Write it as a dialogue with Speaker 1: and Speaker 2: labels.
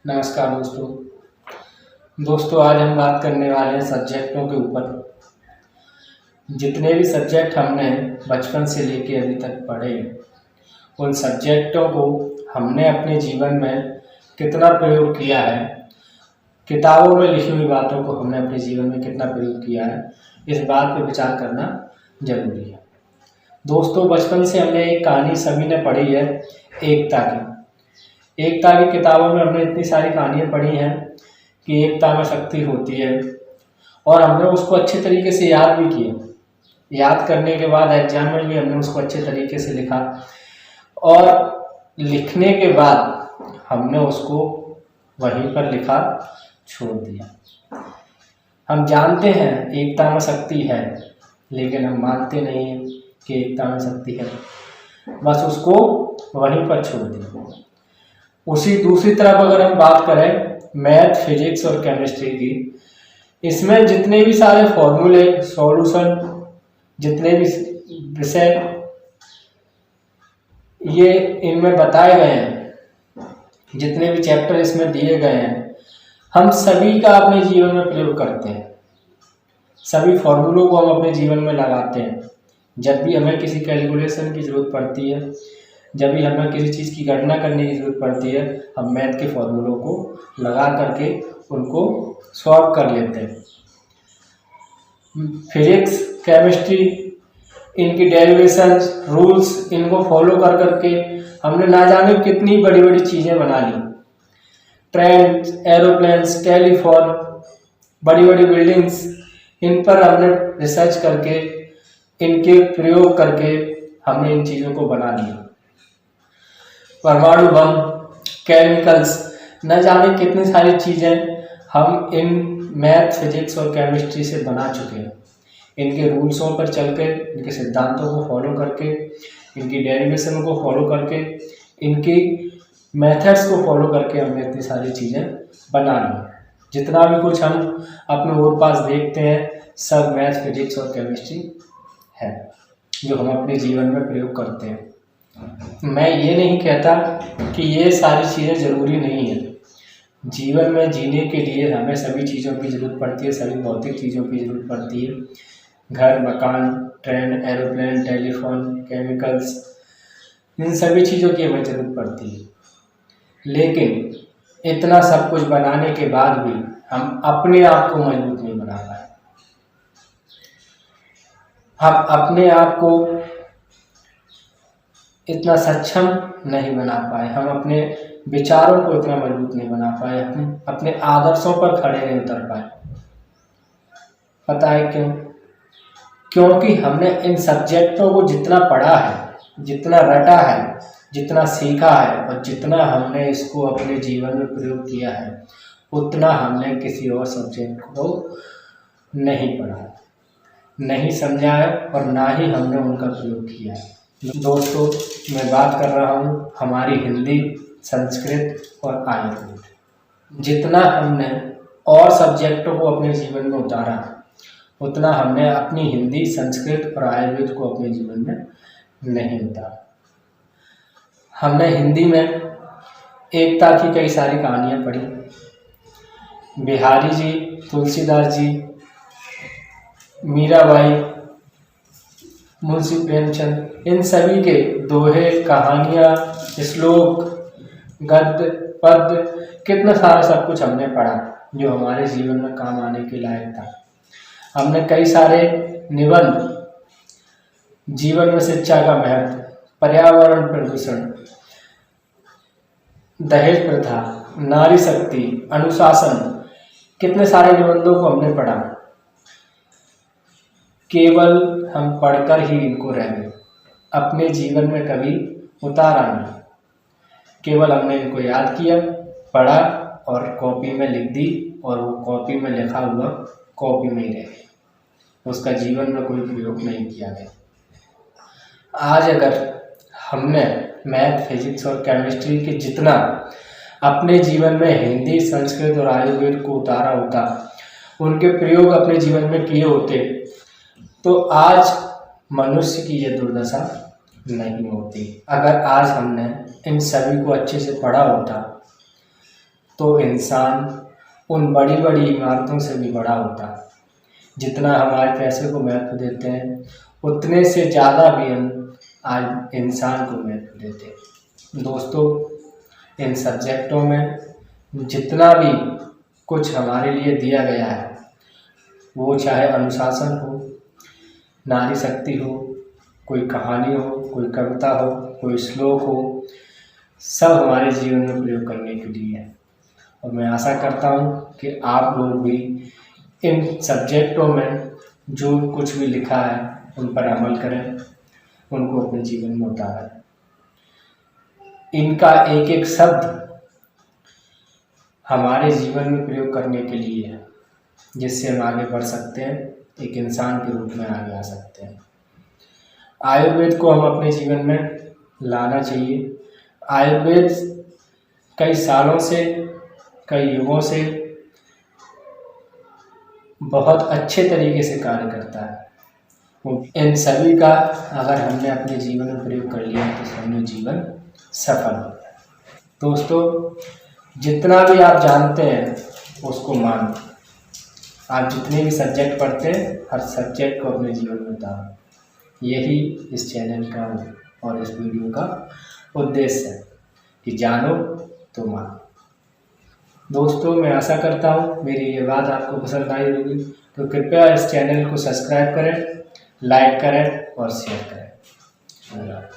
Speaker 1: नमस्कार दोस्तों आज हम बात करने वाले हैं सब्जेक्टों के ऊपर। जितने भी सब्जेक्ट हमने बचपन से लेके अभी तक पढ़े, उन सब्जेक्टों को हमने अपने जीवन में कितना प्रयोग किया है, किताबों में लिखी हुई बातों को हमने अपने जीवन में कितना प्रयोग किया है, इस बात पर विचार करना जरूरी है। दोस्तों बचपन से हमने एक कहानी सभी ने पढ़ी है, एकता की। एकता की किताबों में हमने इतनी सारी कहानियाँ पढ़ी हैं कि एकता में शक्ति होती है, और हमने उसको अच्छे तरीके से याद भी किया। याद करने के बाद एग्जाम में भी हमने उसको अच्छे तरीके से लिखा, और लिखने के बाद हमने उसको वहीं पर लिखा छोड़ दिया। हम जानते हैं एकता में शक्ति है, लेकिन हम मानते नहीं हैं कि एकता में शक्ति है, बस उसको वहीं पर छोड़ दिया। उसी दूसरी तरफ अगर हम बात करें मैथ, फिजिक्स और केमिस्ट्री की, इसमें जितने भी सारे फॉर्मूले, सॉल्यूशन, जितने भी विषय ये इनमें बताए गए हैं, जितने भी चैप्टर इसमें दिए गए हैं, हम सभी का अपने जीवन में प्रयोग करते हैं। सभी फॉर्मूलों को हम अपने जीवन में लगाते हैं। जब भी हमें किसी कैलकुलेशन की ज़रूरत पड़ती है, जब भी हमें किसी चीज़ की गणना करने की ज़रूरत पड़ती है, हम मैथ के फॉर्मूलों को लगा करके उनको सॉल्व कर लेते हैं। फिजिक्स, केमिस्ट्री, इनकी डेरिवेशंस, रूल्स, इनको फॉलो कर करके हमने ना जाने कितनी बड़ी बड़ी चीज़ें बना ली। ट्रेन, एरोप्लेन्स, टेलीफोन, बड़ी बड़ी बिल्डिंग्स, इन पर हमने रिसर्च करके, इनके प्रयोग करके हमने इन चीज़ों को बना लिया। परमाणु बम, केमिकल्स, न जाने कितनी सारी चीज़ें हम इन मैथ, फिजिक्स और केमिस्ट्री से बना चुके हैं। इनके रूल्सों पर चल के, इनके सिद्धांतों को फॉलो करके, इनकी डेरिवेशन को फॉलो करके, इनकी मेथड्स को फॉलो करके हमने इतनी सारी चीज़ें बना ली। जितना भी कुछ हम अपने ओर पास देखते हैं, सब मैथ, फिजिक्स और केमिस्ट्री है जो हम अपने जीवन में प्रयोग करते हैं। मैं ये नहीं कहता कि ये सारी चीज़ें ज़रूरी नहीं है। जीवन में जीने के लिए हमें सभी चीज़ों की ज़रूरत पड़ती है, सभी भौतिक चीज़ों की ज़रूरत पड़ती है। घर, मकान, ट्रेन, एरोप्लेन, टेलीफोन, केमिकल्स, इन सभी चीज़ों की हमें ज़रूरत पड़ती है। लेकिन इतना सब कुछ बनाने के बाद भी हम अपने आप को मजबूत नहीं बना पाए। हम अपने आप को इतना सक्षम नहीं बना पाए, हम अपने विचारों को इतना मजबूत नहीं बना पाए, हम अपने आदर्शों पर खड़े नहीं उतर पाए। पता है क्यों? क्योंकि हमने इन सब्जेक्टों को जितना पढ़ा है, जितना रटा है, जितना सीखा है, और जितना हमने इसको अपने जीवन में प्रयोग किया है, उतना हमने किसी और सब्जेक्ट को नहीं पढ़ा, नहीं समझा है, और ना ही हमने उनका प्रयोग किया है। दोस्तों मैं बात कर रहा हूँ हमारी हिंदी, संस्कृत और आयुर्वेद। जितना हमने और सब्जेक्टों को अपने जीवन में उतारा, उतना हमने अपनी हिंदी, संस्कृत और आयुर्वेद को अपने जीवन में नहीं उतारा। हमने हिंदी में एकता की कई सारी कहानियाँ पढ़ी। बिहारी जी, तुलसीदास जी, मीराबाई, मुंशी प्रेमचंद, इन सभी के दोहे, कहानियाँ, श्लोक, गद्य, पद्य, कितना सारा सब कुछ हमने पढ़ा जो हमारे जीवन में काम आने के लायक था। हमने कई सारे निबंध, जीवन में शिक्षा का महत्व, पर्यावरण प्रदूषण, दहेज प्रथा, नारी शक्ति, अनुशासन, कितने सारे निबंधों को हमने पढ़ा। केवल हम पढ़कर ही इनको रह गए, अपने जीवन में कभी उतारा नहीं। केवल हमने इनको याद किया, पढ़ा और कॉपी में लिख दी, और वो कॉपी में लिखा हुआ कॉपी में ही रह गया, उसका जीवन में कोई प्रयोग नहीं किया गया। आज अगर हमने मैथ, फिजिक्स और केमिस्ट्री के जितना अपने जीवन में हिंदी, संस्कृत और आयुर्वेद को उतारा होता, उनके प्रयोग अपने जीवन में किए होते, तो आज मनुष्य की यह दुर्दशा नहीं होती। अगर आज हमने इन सभी को अच्छे से पढ़ा होता, तो इंसान उन बड़ी बड़ी इमारतों से भी बड़ा होता। जितना हमारे पैसे को महत्व देते हैं उतने से ज़्यादा भी हम आज इंसान को महत्व देते हैं। दोस्तों, इन सब्जेक्टों में जितना भी कुछ हमारे लिए दिया गया है, वो चाहे अनुशासन हो, नारी शक्ति हो, कोई कहानी हो, कोई कविता हो, कोई श्लोक हो, सब हमारे जीवन में प्रयोग करने के लिए है। और मैं आशा करता हूँ कि आप लोग भी इन सब्जेक्टों में जो कुछ भी लिखा है उन पर अमल करें, उनको अपने जीवन में उतारें। इनका एक एक शब्द हमारे जीवन में प्रयोग करने के लिए है, जिससे हम आगे बढ़ सकते हैं, एक इंसान के रूप में आगे आ सकते हैं। आयुर्वेद को हम अपने जीवन में लाना चाहिए। आयुर्वेद कई सालों से, कई युगों से बहुत अच्छे तरीके से कार्य करता है। इन सभी का अगर हमने अपने जीवन में प्रयोग कर लिया तो समझो जीवन सफल हो गया। दोस्तों, जितना भी आप जानते हैं उसको मानो। आप जितने भी सब्जेक्ट पढ़ते हैं हर सब्जेक्ट को अपने जीवन में उतारो। यही इस चैनल का और इस वीडियो का उद्देश्य है कि जानो तो मानो। दोस्तों, मैं आशा करता हूँ मेरी ये बात आपको पसंद आई होगी, तो कृपया इस चैनल को सब्सक्राइब करें, लाइक करें और शेयर करें। धन्यवाद।